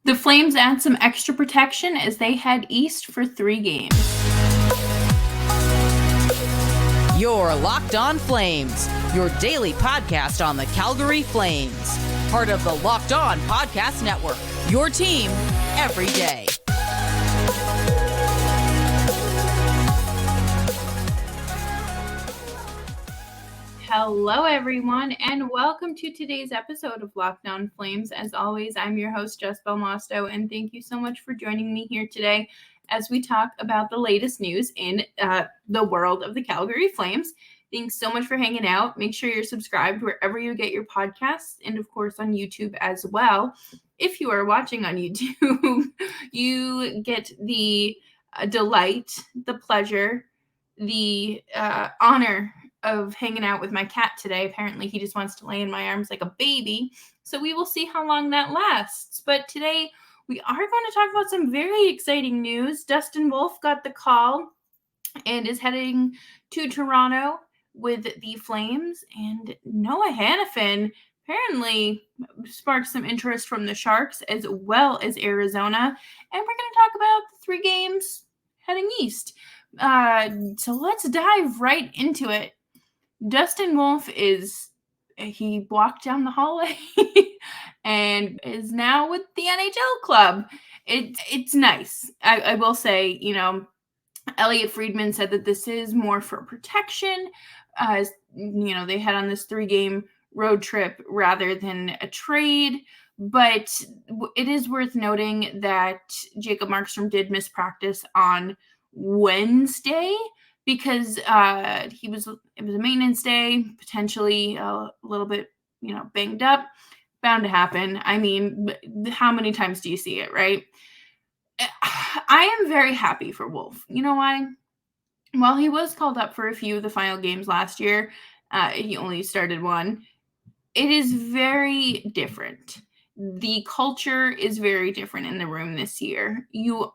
The Flames add some extra protection as they head east for 3 games. You're Locked On Flames, your daily podcast on the Calgary Flames. Part of the Locked On Podcast Network, your team every day. Hello, everyone, and welcome to today's episode of Locked On Flames. As always, I'm your host, Jess Belmosto, and thank you so much for joining me here today as we talk about the latest news in the world of the Calgary Flames. Thanks so much for hanging out. Make sure you're subscribed wherever you get your podcasts and, of course, on YouTube as well. If you are watching on YouTube, you get the delight, the pleasure, the honor of hanging out with my cat today. Apparently, he just wants to lay in my arms like a baby. So we will see how long that lasts. But today, we are going to talk about some very exciting news. Dustin Wolf got the call and is heading to Toronto with the Flames. And Noah Hanifin apparently sparked some interest from the Sharks as well as Arizona. And we're going to talk about the 3 games heading east. So let's dive right into it. Dustin Wolf he walked down the hallway and is now with the NHL club. It's nice. I will say, Elliotte Freidman said that this is more for protection. They head on this 3-game road trip rather than a trade. But it is worth noting that Jacob Markstrom did miss practice on Wednesday because it was a maintenance day, potentially a little bit, banged up. Bound to happen. I mean, how many times do you see it, right? I am very happy for Wolf. You know why? While he was called up for a few of the final games last year, he only started 1. It is very different. The culture is very different in the room this year. You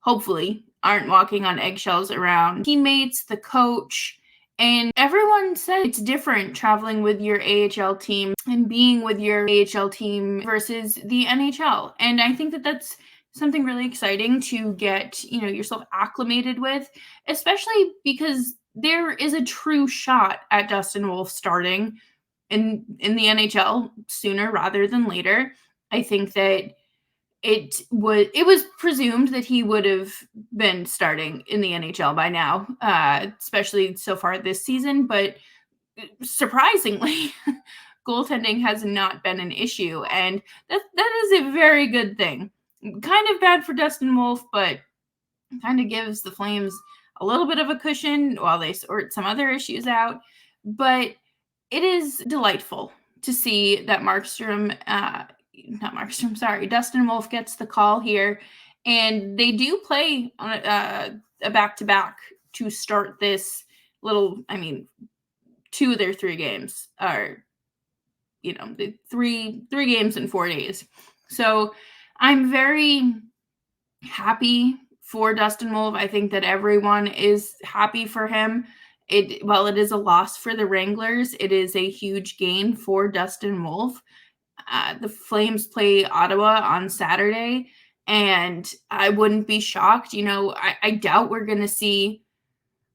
hopefully aren't walking on eggshells around teammates, the coach, and everyone said it's different traveling with your AHL team and being with your AHL team versus the NHL. And I think that that's something really exciting to get, yourself acclimated with, especially because there is a true shot at Dustin Wolf starting in the NHL sooner rather than later. I think that it was presumed that he would have been starting in the NHL by now, especially so far this season. But surprisingly, goaltending has not been an issue, and that is a very good thing. Kind of bad for Dustin Wolf, but kind of gives the Flames a little bit of a cushion while they sort some other issues out. But it is delightful to see that Dustin Wolf gets the call here, and they do play on a back-to-back to start this 2 of their 3 games are, the three games in 4 days. So I'm very happy for Dustin Wolf. I think that everyone is happy for him. While it is a loss for the Wranglers, it is a huge gain for Dustin Wolf. The Flames play Ottawa on Saturday, and I wouldn't be shocked. I doubt we're going to see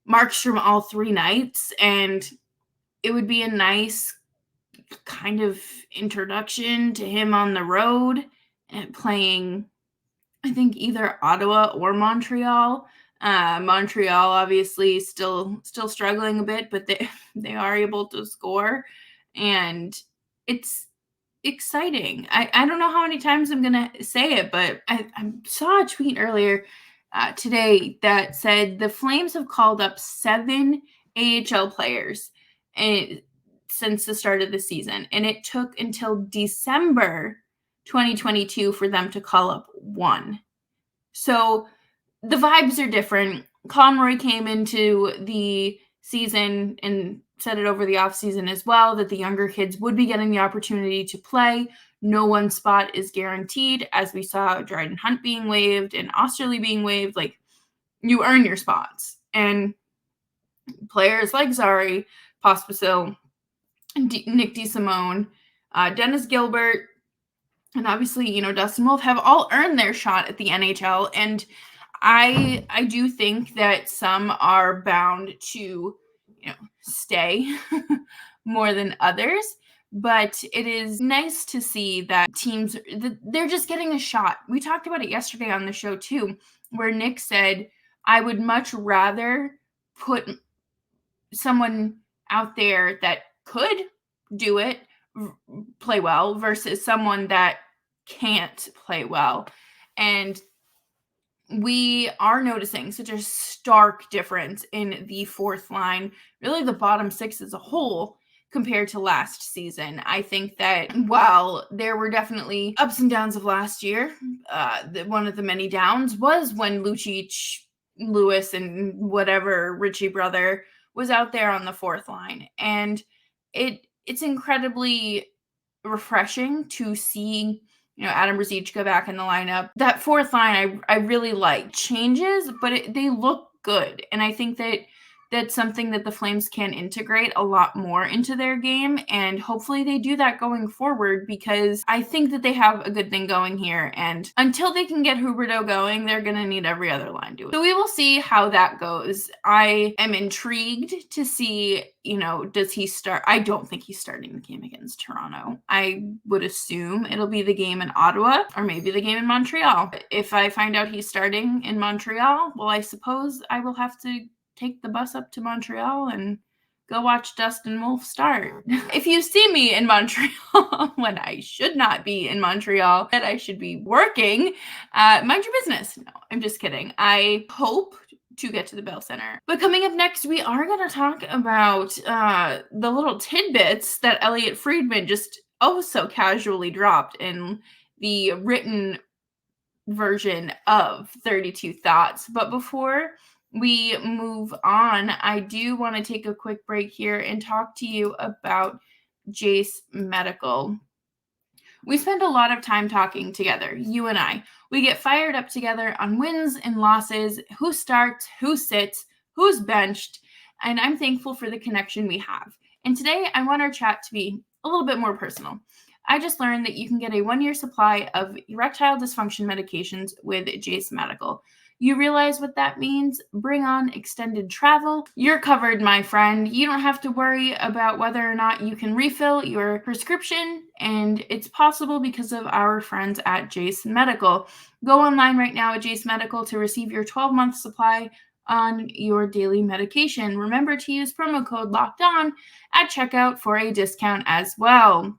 Markstrom all 3 nights, and it would be a nice kind of introduction to him on the road and playing, I think, either Ottawa or Montreal. Montreal obviously still struggling a bit, but they are able to score, and it's exciting. I don't know how many times I'm gonna say it, but I saw a tweet earlier today that said the Flames have called up 7 AHL players since the start of the season, and it took until December 2022 for them to call up 1. So the vibes are different. Conroy came into the season and said it over the offseason as well, that the younger kids would be getting the opportunity to play. No one spot is guaranteed, as we saw Dryden Hunt being waived and Osterley being waived. Like, you earn your spots. And players like Zari, Pospisil, Nick DeSimone, Dennis Gilbert, and obviously, Dustin Wolf have all earned their shot at the NHL. And I do think that some are bound to, stay more than others. But it is nice to see that teams, they're just getting a shot. We talked about it yesterday on the show too, where Nick said, I would much rather put someone out there that could do it, play well, versus someone that can't play well. And we are noticing such a stark difference in the fourth line, really the bottom six as a whole, compared to last season. I think that while there were definitely ups and downs of last year, one of the many downs was when Lucic, Lewis, and whatever Richie brother was out there on the fourth line. And it's incredibly refreshing to see Adam Ruzicka back in the lineup. That fourth line I really like. Changes, but they look good. And I think that that's something that the Flames can integrate a lot more into their game. And hopefully they do that going forward, because I think that they have a good thing going here. And until they can get Huberdeau going, they're going to need every other line to it. So we will see how that goes. I am intrigued to see, does he start? I don't think he's starting the game against Toronto. I would assume it'll be the game in Ottawa or maybe the game in Montreal. If I find out he's starting in Montreal, well, I suppose I will have to take the bus up to Montreal and go watch Dustin Wolf start. If you see me in Montreal when I should not be in Montreal, that I should be working, mind your business. No, I'm just kidding. I hope to get to the Bell Center. But coming up next, we are going to talk about the little tidbits that Elliotte Freidman just so casually dropped in the written version of 32 Thoughts. But before we move on, I do want to take a quick break here and talk to you about JCE Medical. We spend a lot of time talking together, you and I. We get fired up together on wins and losses, who starts, who sits, who's benched, and I'm thankful for the connection we have. And today, I want our chat to be a little bit more personal. I just learned that you can get a 1-year supply of erectile dysfunction medications with JCE Medical. You realize what that means? Bring on extended travel. You're covered, my friend. You don't have to worry about whether or not you can refill your prescription, and it's possible because of our friends at JCE Medical. Go online right now at JCE Medical to receive your 12-month supply on your daily medication. Remember to use promo code LOCKEDON at checkout for a discount as well.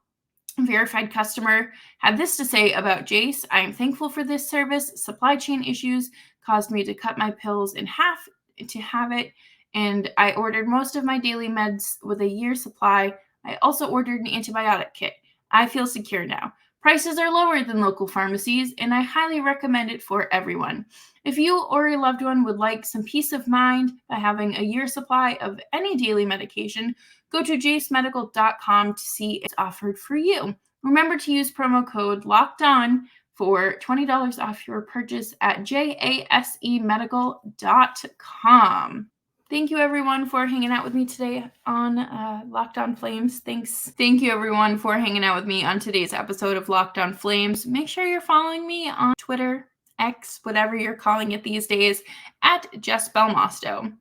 Verified customer had this to say about JCE. I am thankful for this service. Supply chain issues caused me to cut my pills in half to have it, and I ordered most of my daily meds with a year's supply. I also ordered an antibiotic kit. I feel secure now. Prices are lower than local pharmacies, and I highly recommend it for everyone. If you or a loved one would like some peace of mind by having a year's supply of any daily medication, go to jcemedical.com to see it's offered for you. Remember to use promo code LOCKEDON for $20 off your purchase at jasemedical.com. Thank you, everyone, for hanging out with me today on Locked On Flames. Thank you, everyone, for hanging out with me on today's episode of Locked On Flames. Make sure you're following me on Twitter, X, whatever you're calling it these days, at Jess Belmosto.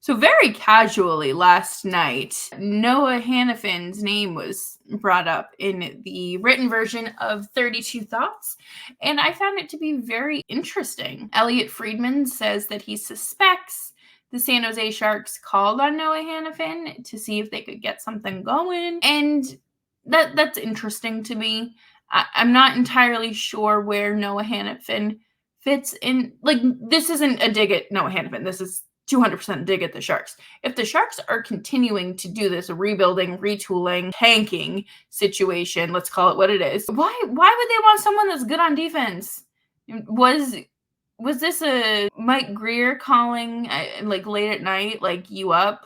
So very casually last night, Noah Hanifin's name was brought up in the written version of 32 Thoughts, and I found it to be very interesting. Elliotte Freidman says that he suspects the San Jose Sharks called on Noah Hanifin to see if they could get something going, and that's interesting to me. I'm not entirely sure where Noah Hanifin fits in. Like, this isn't a dig at Noah Hanifin. This is 200% dig at the Sharks. If the Sharks are continuing to do this rebuilding, retooling, tanking situation, let's call it what it is, why would they want someone that's good on defense? Was this a Mike Greer calling like late at night, like you up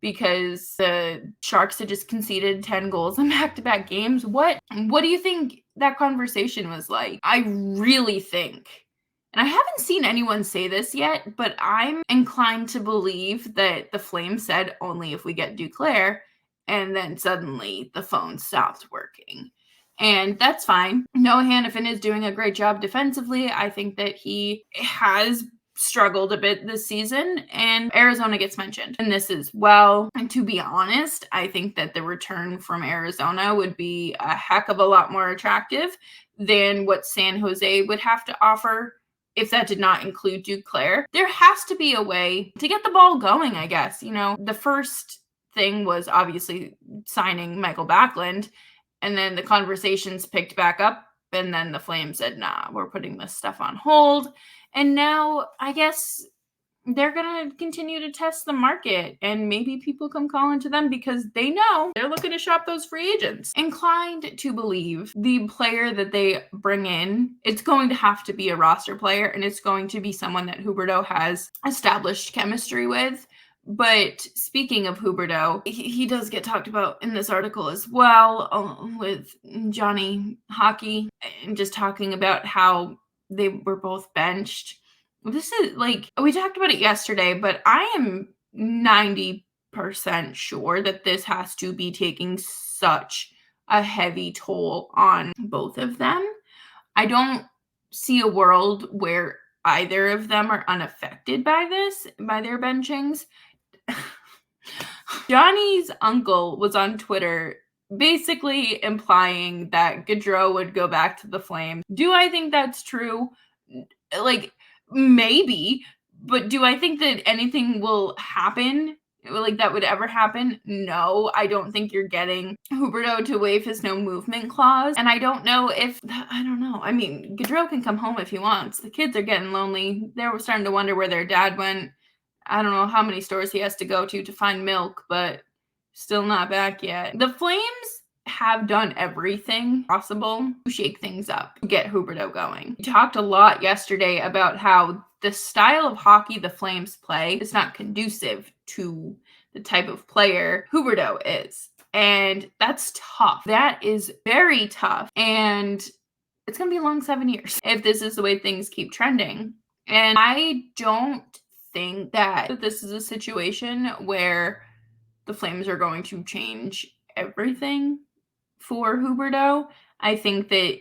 because the Sharks had just conceded 10 goals in back-to-back games? What do you think that conversation was like? I really think, and I haven't seen anyone say this yet, but I'm inclined to believe that the Flames said only if we get Duclair, and then suddenly the phone stopped working. And that's fine. Noah Hanifin is doing a great job defensively. I think that he has struggled a bit this season, and Arizona gets mentioned in this as well. And to be honest, I think that the return from Arizona would be a heck of a lot more attractive than what San Jose would have to offer if that did not include Duclair. There has to be a way to get the ball going, I guess. The first thing was obviously signing Michael Backlund, and then the conversations picked back up, and then the Flames said, nah, we're putting this stuff on hold. And now I guess they're going to continue to test the market, and maybe people come calling to them because they know they're looking to shop those free agents. Inclined to believe the player that they bring in, it's going to have to be a roster player, and it's going to be someone that Huberdeau has established chemistry with. But speaking of Huberdeau, he does get talked about in this article as well, with Johnny Hockey, and just talking about how they were both benched. This is we talked about it yesterday, but I am 90% sure that this has to be taking such a heavy toll on both of them. I don't see a world where either of them are unaffected by their benchings. Johnny's uncle was on Twitter basically implying that Gaudreau would go back to the Flames. Do I think that's true? Maybe, but do I think that anything will happen? That would ever happen? No, I don't think you're getting Huberdeau to waive his no movement clause. And I don't know. I mean, Gaudreau can come home if he wants. The kids are getting lonely. They were starting to wonder where their dad went. I don't know how many stores he has to go to find milk, but still not back yet. The Flames have done everything possible to shake things up, to get Huberdeau going. We talked a lot yesterday about how the style of hockey the Flames play is not conducive to the type of player Huberdeau is. And that's tough. That is very tough. And it's going to be a long 7 years if this is the way things keep trending. And I don't think that this is a situation where the Flames are going to change everything for Huberdeau. I think that,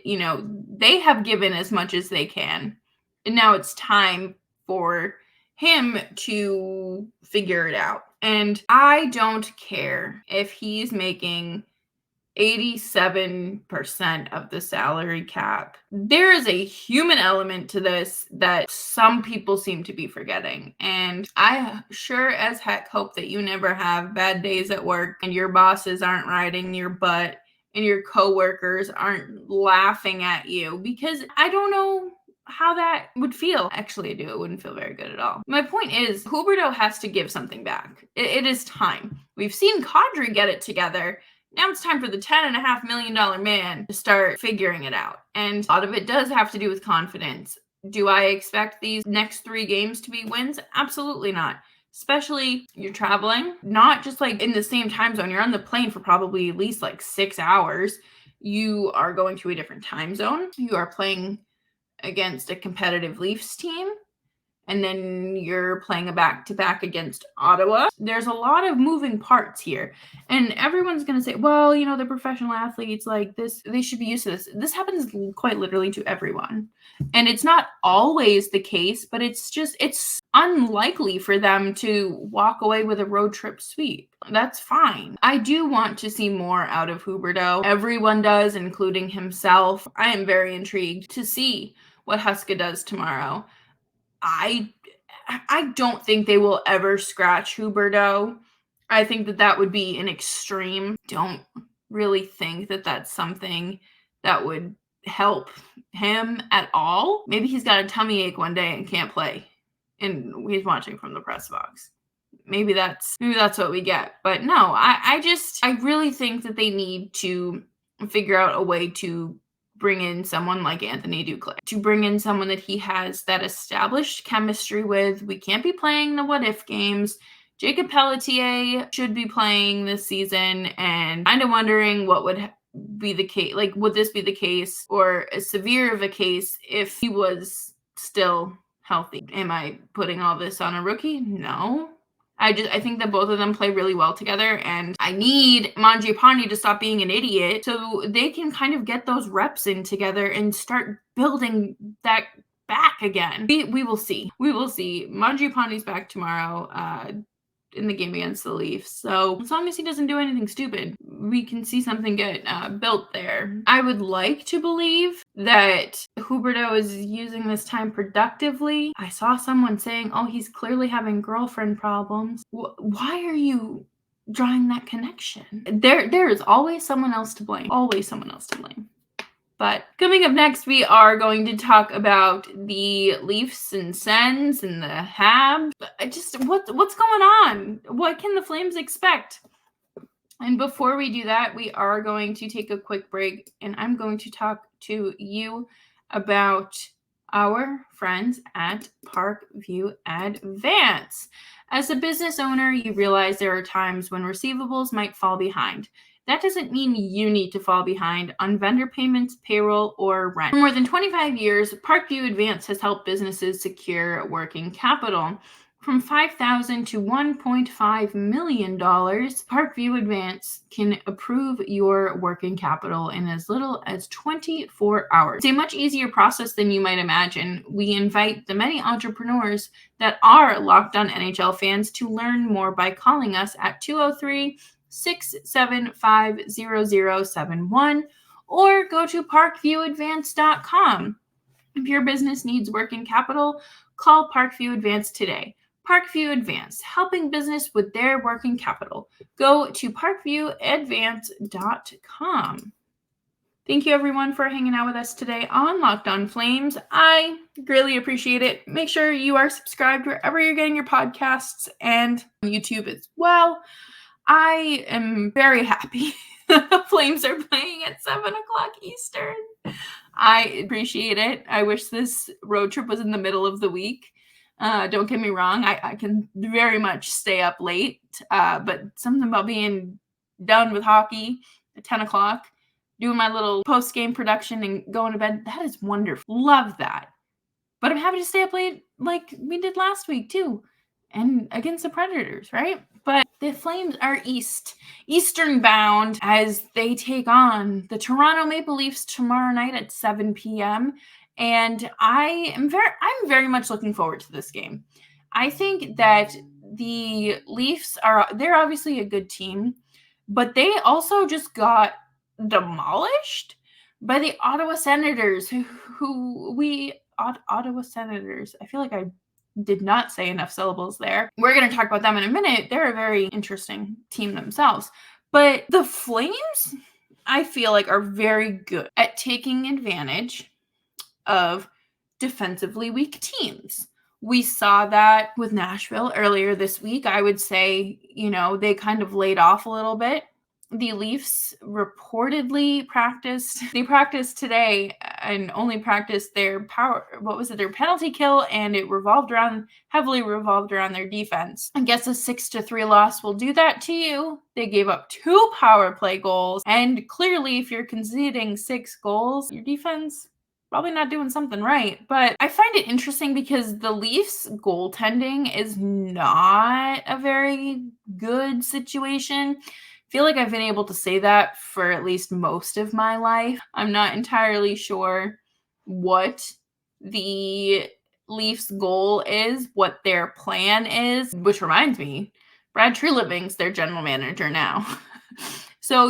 they have given as much as they can. And now it's time for him to figure it out. And I don't care if he's making 87% of the salary cap. There is a human element to this that some people seem to be forgetting. And I sure as heck hope that you never have bad days at work and your bosses aren't riding your butt and your coworkers aren't laughing at you, because I don't know how that would feel. Actually, I do. It wouldn't feel very good at all. My point is, Huberdeau has to give something back. It is time. We've seen Kadri get it together. Now it's time for the $10.5 million man to start figuring it out. And a lot of it does have to do with confidence. Do I expect these next 3 games to be wins? Absolutely not. Especially you're traveling, not just in the same time zone. You're on the plane for probably at least 6 hours. You are going to a different time zone. You are playing against a competitive Leafs team. And then you're playing a back-to-back against Ottawa. There's a lot of moving parts here. And everyone's going to say, well, they're professional athletes this. They should be used to this. This happens quite literally to everyone. And it's not always the case, but it's unlikely for them to walk away with a road trip sweep. That's fine. I do want to see more out of Huberdeau. Everyone does, including himself. I am very intrigued to see what Huska does tomorrow. I don't think they will ever scratch Huberdeau. I think that would be an extreme. Don't really think that that's something that would help him at all. Maybe he's got a tummy ache one day and can't play, and he's watching from the press box. Maybe that's what we get. But no, I really think that they need to figure out a way to bring in someone like Anthony Duclair, to bring in someone that he has that established chemistry with. We can't be playing the what-if games. Jacob Pelletier should be playing this season, and kind of wondering what would be the case. Would this be the case, or as severe of a case, if he was still healthy? Am I putting all this on a rookie? No. I think that both of them play really well together, and I need Mangiapane to stop being an idiot so they can kind of get those reps in together and start building that back again. We will see. We will see. Mangiapane's back tomorrow in the game against the Leafs. So as long as he doesn't do anything stupid, we can see something get built there. I would like to believe that Huberdeau is using this time productively. I saw someone saying, oh, he's clearly having girlfriend problems. Why are you drawing that connection? There is always someone else to blame. Always someone else to blame. But coming up next, we are going to talk about the Leafs and Sens and the Habs. What's going on? What can the Flames expect? And before we do that, we are going to take a quick break, and I'm going to talk to you about our friends at Parkview Advance. As a business owner, you realize there are times when receivables might fall behind. That doesn't mean you need to fall behind on vendor payments, payroll, or rent. For more than 25 years, Parkview Advance has helped businesses secure working capital. From $5,000 to $1.5 million, Parkview Advance can approve your working capital in as little as 24 hours. It's a much easier process than you might imagine. We invite the many entrepreneurs that are Locked On NHL fans to learn more by calling us at 203-675-0071 or go to parkviewadvance.com. If your business needs working capital, call Parkview Advance today. Parkview Advance, helping business with their working capital. Go to parkviewadvance.com. Thank you, everyone, for hanging out with us today on Locked On Flames. I greatly appreciate it. Make sure you are subscribed wherever you're getting your podcasts and YouTube as well. I am very happy that the Flames are playing at 7 o'clock Eastern. I appreciate it. I wish this road trip was in the middle of the week. Don't get me wrong. I can very much stay up late, but something about being done with hockey at 10 o'clock, doing my little post-game production and going to bed, that is wonderful. Love that. But I'm happy to stay up late like we did last week too, and against the Predators, right? But the Flames are Eastern bound as they take on the Toronto Maple Leafs tomorrow night at 7 p.m. And I'm very much looking forward to this game. I think that the Leafs they're obviously a good team, but they also just got demolished by the Ottawa Senators, Ottawa Senators. I feel like I did not say enough syllables there. We're going to talk about them in a minute. They're a very interesting team themselves. But the Flames, I feel like, are very good at taking advantage of defensively weak teams. We saw that with Nashville earlier this week. I would say, they kind of laid off a little bit. The Leafs reportedly practiced today and only practiced their their penalty kill, and it heavily revolved around their defense. I guess a 6-3 loss will do that to you. They gave up 2 power play goals, and clearly if you're conceding 6 goals, your defense probably not doing something right. But I find it interesting because the Leafs goaltending is not a very good situation. I feel like I've been able to say that for at least most of my life. I'm not entirely sure what the Leafs' goal is, what their plan is, which reminds me, Brad Treliving's their general manager now. So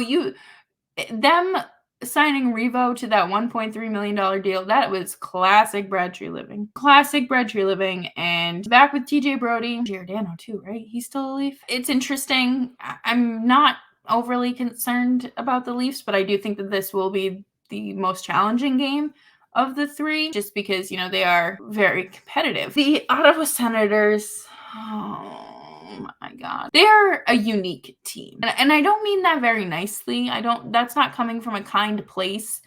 them signing Revo to that $1.3 million deal, that was classic Brad Treliving. Classic Brad Treliving. And back with TJ Brody, Giordano too, right? He's still a Leaf. It's interesting. I'm not overly concerned about the Leafs, but I do think that this will be the most challenging game of the 3, just because, they are very competitive. The Ottawa Senators, oh my God. They're a unique team. And I don't mean that very nicely. That's not coming from a kind place.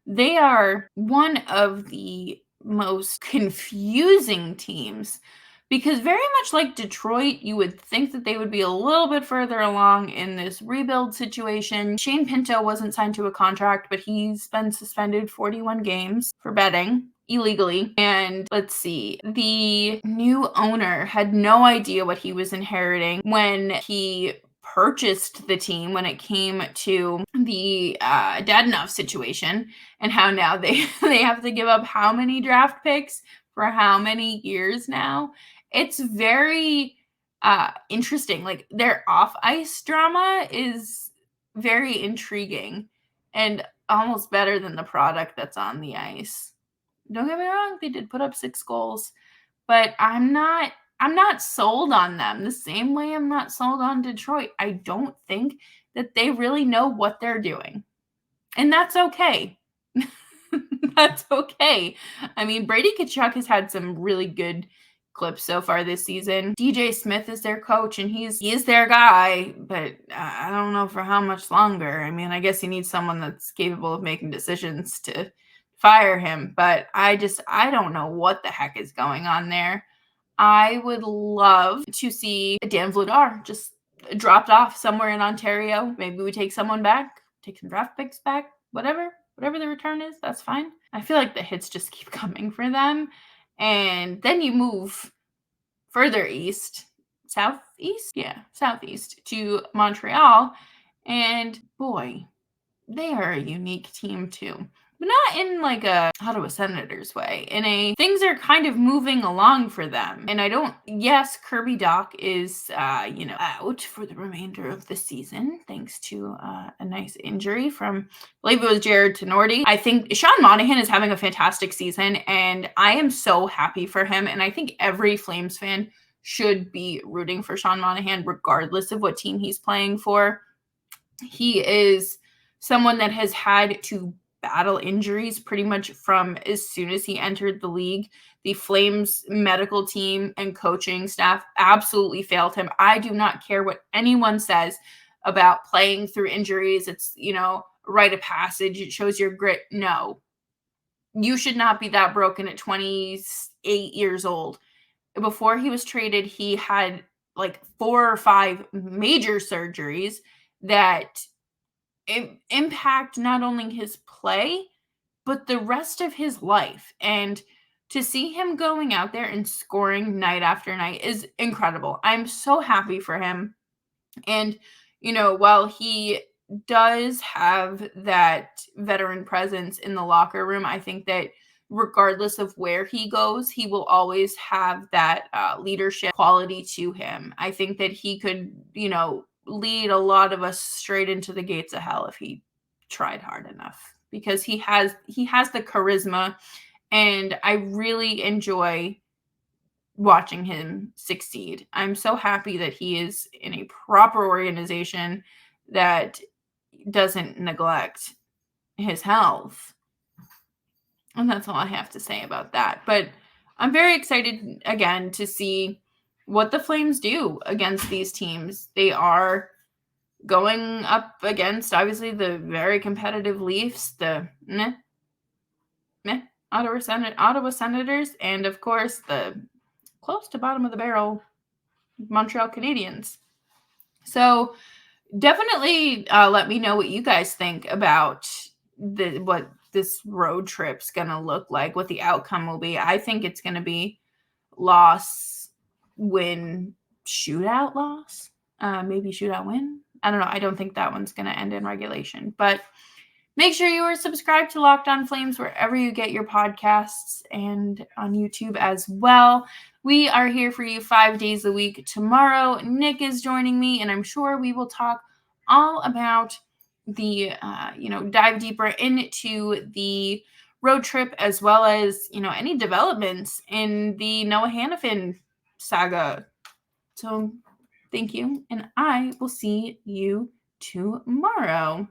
They are one of the most confusing teams because very much like Detroit, you would think that they would be a little bit further along in this rebuild situation. Shane Pinto wasn't signed to a contract, but he's been suspended 41 games for betting illegally. And And let's see, the new owner had no idea what he was inheriting when he purchased the team, when it came to the Dadonov situation, and how now they have to give up how many draft picks for how many years now. It's very interesting. Like, their off ice drama is very intriguing and almost better than the product that's on the ice. Don't get me wrong, they did put up 6 goals, but I'm not sold on them the same way I'm not sold on Detroit. I don't think that they really know what they're doing. And that's okay. That's okay. I mean, Brady Tkachuk has had some really good clips so far this season. DJ Smith is their coach, and he is their guy, but I don't know for how much longer. I mean, I guess he needs someone that's capable of making decisions to fire him, but I don't know what the heck is going on there. I would love to see Dan Vladar just dropped off somewhere in Ontario. Maybe we take someone back, take some draft picks back, whatever the return is, that's fine. I feel like the hits just keep coming for them. And then you move further east, southeast to Montreal. And boy, they are a unique team too. But not in like a Ottawa Senators way. In a things are kind of moving along for them. And yes, Kirby Dach is, out for the remainder of the season, thanks to a nice injury from, I believe it was Jared Tenorti. I think Sean Monahan is having a fantastic season, and I am so happy for him. And I think every Flames fan should be rooting for Sean Monahan, regardless of what team he's playing for. He is someone that has had to battle injuries pretty much from as soon as he entered the league. The Flames medical team and coaching staff absolutely failed him. I do not care what anyone says about playing through injuries. It's, a rite of passage. It shows your grit. No. You should not be that broken at 28 years old. Before he was traded, he had like 4 or 5 major surgeries that impact not only his play, but the rest of his life. And to see him going out there and scoring night after night is incredible. I'm so happy for him. And, while he does have that veteran presence in the locker room, I think that regardless of where he goes, he will always have that leadership quality to him. I think that he could, lead a lot of us straight into the gates of hell if he tried hard enough, because he has the charisma, and I really enjoy watching him succeed. I'm so happy that he is in a proper organization that doesn't neglect his health. And that's all I have to say about that. But I'm very excited again to see what the Flames do against these teams. They are going up against, obviously, the very competitive Leafs, the Ottawa Senators, and of course the close to bottom of the barrel Montreal Canadiens. So definitely let me know what you guys think about what this road trip's gonna look like, what the outcome will be. I think it's gonna be loss, win, shootout loss, maybe shootout win. I don't know. I don't think that one's going to end in regulation. But make sure you are subscribed to Locked On Flames wherever you get your podcasts, and on YouTube as well. We are here for you 5 days a week. Tomorrow, Nick is joining me, and I'm sure we will talk all about the, dive deeper into the road trip, as well as, any developments in the Noah Hanifin saga. So thank you, and I will see you tomorrow.